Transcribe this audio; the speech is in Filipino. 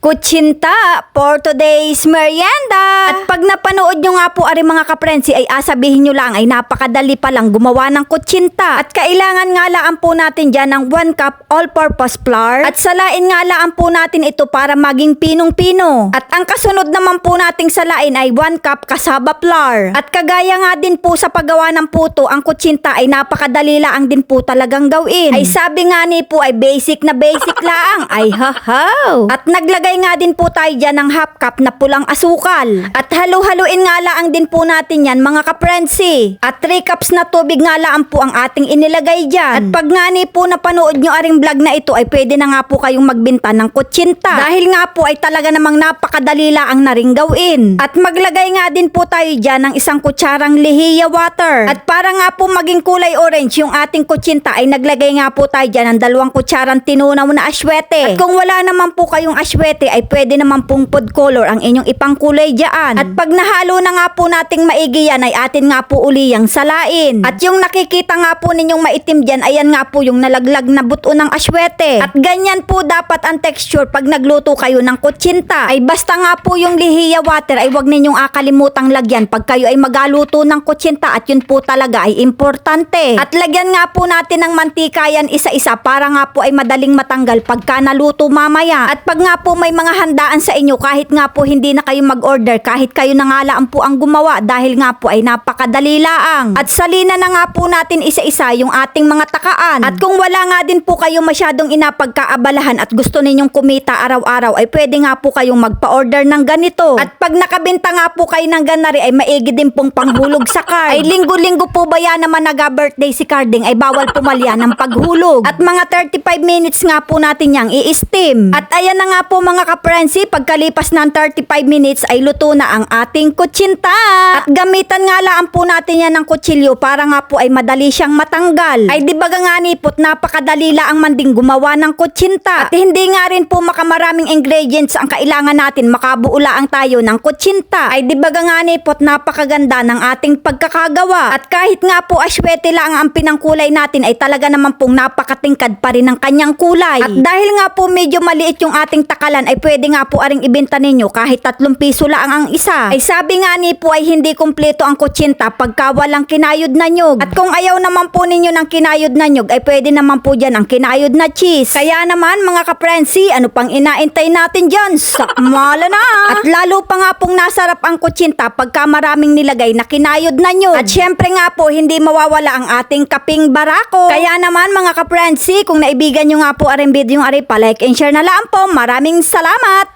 Kutsinta for today's merienda. At pag napanood nyo nga po ari mga kaprensi ay asabihin nyo lang ay napakadali palang gumawa ng kutsinta. At kailangan nga laan po natin dyan ng 1 cup all-purpose flour. At salain nga laan po natin ito para maging pinong-pino. At ang kasunod naman po nating salain ay 1 cup cassava flour. At kagaya nga din po sa paggawa ng puto, ang kutsinta ay napakadali lang din po talagang gawin. Ay sabi nga ni po ay basic na basic lang. Ay hahaw. At naglagay nga din po tayo dyan ng half cup na pulang asukal. At halu-haluin nga lang din po natin yan mga kaprensi. At 3 cups na tubig nga lang po ang ating inilagay dyan. At pag nga ni po napanood nyo aring vlog na ito ay pwede na nga po kayong magbenta ng kutsinta. Dahil nga po ay talaga namang napakadali lang na ring gawin. At maglagay nga din po tayo dyan ng 1 kutsarang lihiya water. At para nga po maging kulay orange yung ating kutsinta ay naglagay nga po tayo dyan ng 2 kutsarang tinunaw na aswete. At kung wala naman po kayong aswete ay pwede naman pong food color ang inyong ipangkulay dyan. At pag nahalo na nga po nating maigi yan ay atin nga po uli yung salain. At yung nakikita nga po ninyong maitim dyan, ayan nga po yung nalaglag na buto ng aswete. At ganyan po dapat ang texture pag nagluto kayo ng kutsinta. Ay basta nga po yung lihiya water ay wag ninyong akalimutang lagyan pag kayo ay magaluto ng kutsinta at yun po talaga ay importante. At lagyan nga po natin ng mantika yan isa-isa para nga po ay madaling matanggal pagka naluto mamaya. At pag nga po may mga handaan sa inyo kahit nga po hindi na kayo mag-order, kahit kayo na nga lang po ang gumawa dahil nga po ay napakadali laang. At salina na nga po natin isa-isa yung ating mga takaan. At kung wala nga din po kayo masyadong inapagkaabalahan at gusto ninyong kumita araw-araw ay pwede nga po kayong magpa-order ng ganito. At pag nakabenta nga po kayo ng ganari ay maigi din pong panghulog sa card. Ay linggo-linggo po ba yan naman naga-birthday si carding ay bawal pumalya ng paghulog. At mga 35 minutes nga po natin yang i-steam. At ayan na nga po mga kaprensi, pagkalipas ng 35 minutes ay luto na ang ating kutsinta. At gamitan nga lang po natin yan ng kutsilyo para nga po ay madali siyang matanggal. Ay di baga nga nipot, napakadali lang man ding gumawa ng kutsinta. At hindi nga rin po makamaraming ingredients ang kailangan natin, makabuo lang tayo ng kutsinta. Ay di baga nga nipot, napakaganda ng ating pagkakagawa. At kahit nga po aswete lang ang pinangkulay natin ay talaga naman pong napakatingkad pa rin ng kanyang kulay. At dahil nga po medyo maliit yung ating takalan ay pwede nga po aring ibenta ninyo kahit 3 piso lang ang isa. Ay sabi nga ni po ay hindi kumpleto ang kutsinta pagka walang kinayod na nyog. At kung ayaw naman po ninyo ng kinayod na nyog ay pwede naman po dyan ang kinayod na cheese. Kaya naman mga kaprensi, ano pang inaintay natin dyan? Sakmala na! At lalo pa nga pong nasarap ang kutsinta pagka maraming nilagay na kinayod na nyog. At syempre nga po hindi mawawala ang ating kaping barako. Kaya naman mga kaprensi, kung naibigan nyo nga po aring video yung ari pa like and share na lang po. Maraming salamat!